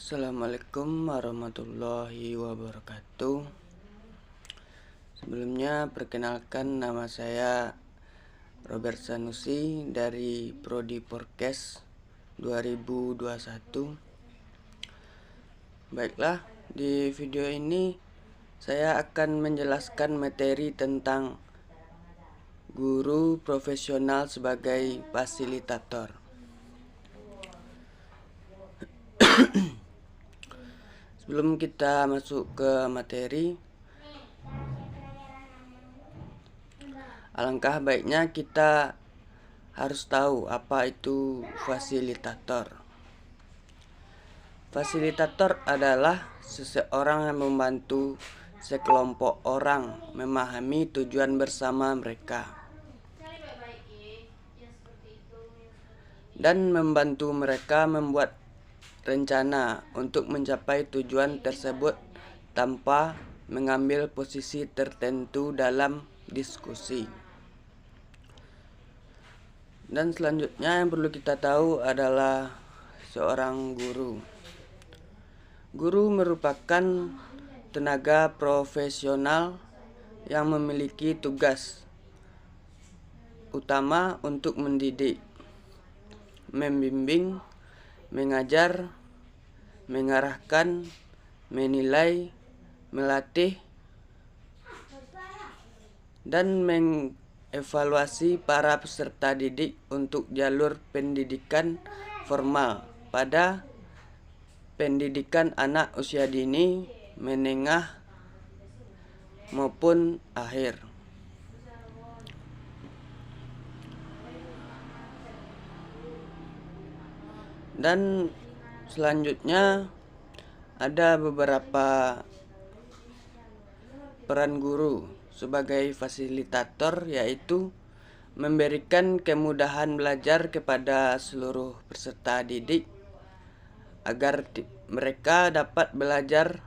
Assalamualaikum warahmatullahi wabarakatuh. Sebelumnya perkenalkan, nama saya Robert Sanusi dari Prodi Porkes 2021. Baiklah, di video ini saya akan menjelaskan materi tentang guru profesional sebagai fasilitator. Sebelum kita masuk ke materi, alangkah baiknya kita harus tahu apa itu fasilitator. Fasilitator adalah seseorang yang membantu sekelompok orang memahami tujuan bersama mereka dan membantu mereka membuat rencana untuk mencapai tujuan tersebut tanpa mengambil posisi tertentu dalam diskusi. Dan selanjutnya yang perlu kita tahu adalah seorang guru. Guru merupakan tenaga profesional yang memiliki tugas utama untuk mendidik, membimbing, mengajar, mengarahkan, menilai, melatih, dan mengevaluasi para peserta didik untuk jalur pendidikan formal pada pendidikan anak usia dini, menengah, maupun akhir. Dan selanjutnya ada beberapa peran guru sebagai fasilitator, yaitu memberikan kemudahan belajar kepada seluruh peserta didik agar mereka dapat belajar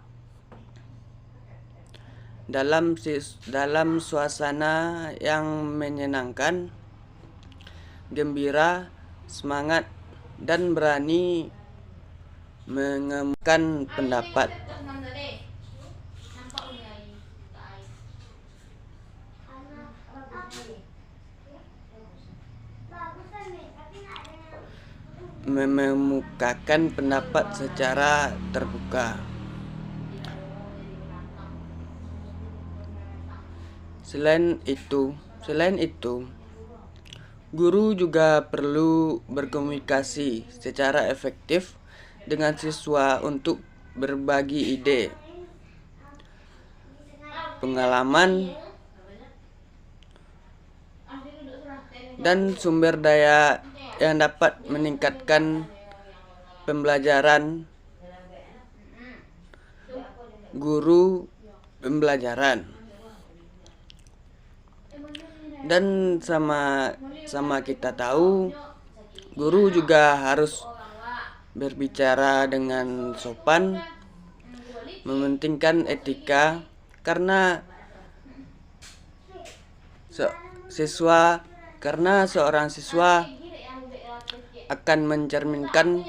dalam suasana yang menyenangkan, gembira, semangat, dan berani mengemukakan pendapat. Mengemukakan pendapat secara terbuka. Selain itu, guru juga perlu berkomunikasi secara efektif dengan siswa untuk berbagi ide, pengalaman, dan sumber daya yang dapat meningkatkan pembelajaran guru pembelajaran. Dan sama kita tahu, guru juga harus berbicara dengan sopan, mementingkan etika, karena seorang siswa akan mencerminkan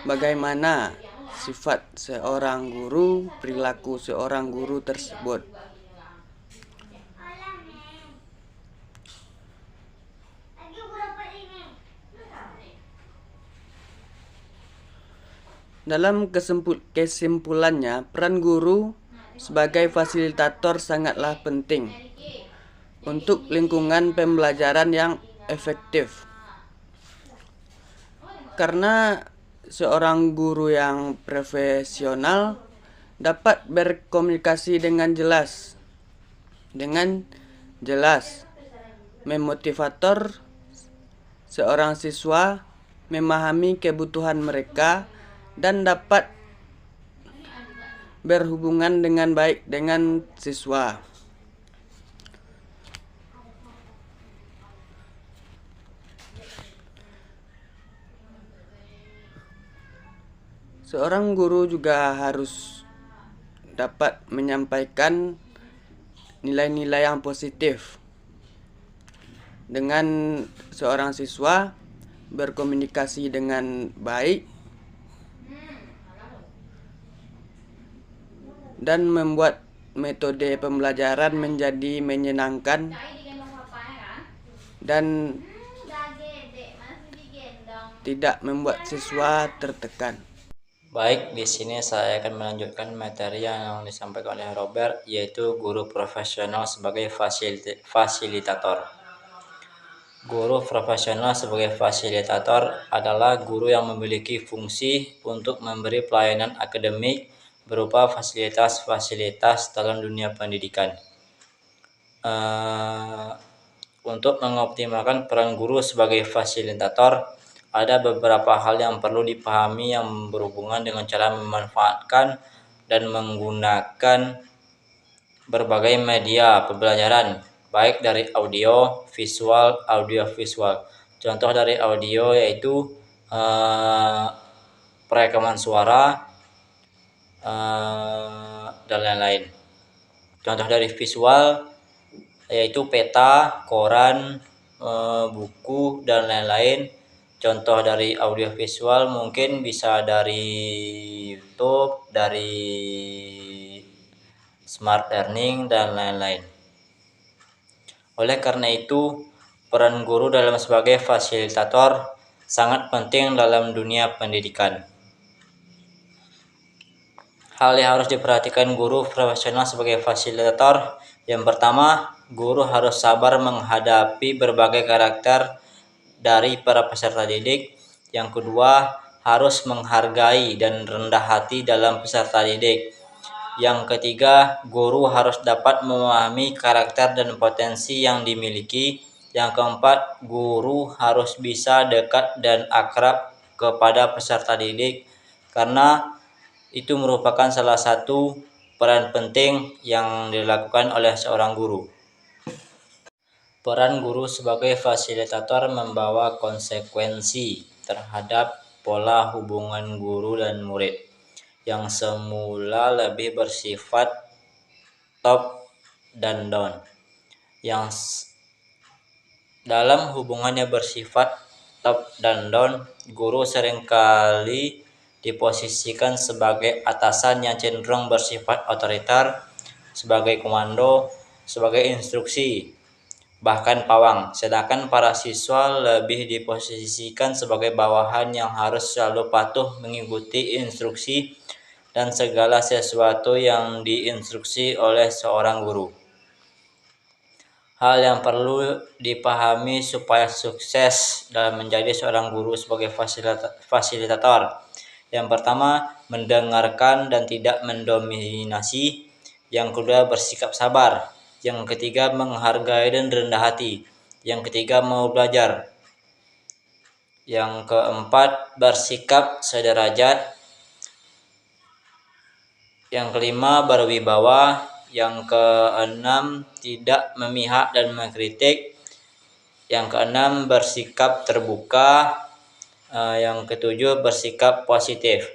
bagaimana sifat seorang guru, perilaku seorang guru tersebut. Dalam kesimpulannya, peran guru sebagai fasilitator sangatlah penting untuk lingkungan pembelajaran yang efektif. Karena seorang guru yang profesional dapat berkomunikasi dengan jelas, memotivator seorang siswa, memahami kebutuhan mereka, dan dapat berhubungan dengan baik dengan siswa. Seorang guru juga harus dapat menyampaikan nilai-nilai yang positif dengan seorang siswa, berkomunikasi dengan baik, dan membuat metode pembelajaran menjadi menyenangkan dan tidak membuat siswa tertekan. Baik, di sini saya akan melanjutkan materi yang disampaikan oleh Robert, yaitu guru profesional sebagai fasilitator. Guru profesional sebagai fasilitator adalah guru yang memiliki fungsi untuk memberi pelayanan akademik berupa fasilitas-fasilitas dalam dunia pendidikan. Untuk mengoptimalkan peran guru sebagai fasilitator, ada beberapa hal yang perlu dipahami yang berhubungan dengan cara memanfaatkan dan menggunakan berbagai media pembelajaran, baik dari audio, visual. Contoh dari audio yaitu perekaman suara dan lain-lain. Contoh dari visual yaitu peta, koran, buku, dan lain-lain. Contoh dari audiovisual mungkin bisa dari YouTube, dari smart learning, dan lain-lain. Oleh karena itu, peran guru dalam sebagai fasilitator sangat penting dalam dunia pendidikan. Hal yang harus diperhatikan guru profesional sebagai fasilitator. Yang pertama, guru harus sabar menghadapi berbagai karakter dari para peserta didik. Yang kedua, harus menghargai dan rendah hati dalam peserta didik. Yang ketiga, guru harus dapat memahami karakter dan potensi yang dimiliki. Yang keempat, guru harus bisa dekat dan akrab kepada peserta didik, karena itu merupakan salah satu peran penting yang dilakukan oleh seorang guru. Peran guru sebagai fasilitator membawa konsekuensi terhadap pola hubungan guru dan murid yang semula lebih bersifat top dan down. Yang dalam hubungannya bersifat top dan down, guru seringkali diposisikan sebagai atasan yang cenderung bersifat otoriter, sebagai komando, sebagai instruksi, bahkan pawang. Sedangkan para siswa lebih diposisikan sebagai bawahan yang harus selalu patuh mengikuti instruksi dan segala sesuatu yang diinstruksi oleh seorang guru. Hal yang perlu dipahami supaya sukses dalam menjadi seorang guru sebagai fasilitator. Yang pertama, mendengarkan dan tidak mendominasi. Yang kedua, bersikap sabar. Yang ketiga, menghargai dan rendah hati. Yang ketiga, mau belajar. Yang keempat, bersikap sederajat. Yang kelima, berwibawa. Yang keenam, tidak memihak dan mengkritik. Yang keenam, bersikap terbuka. Yang ketujuh, bersikap positif.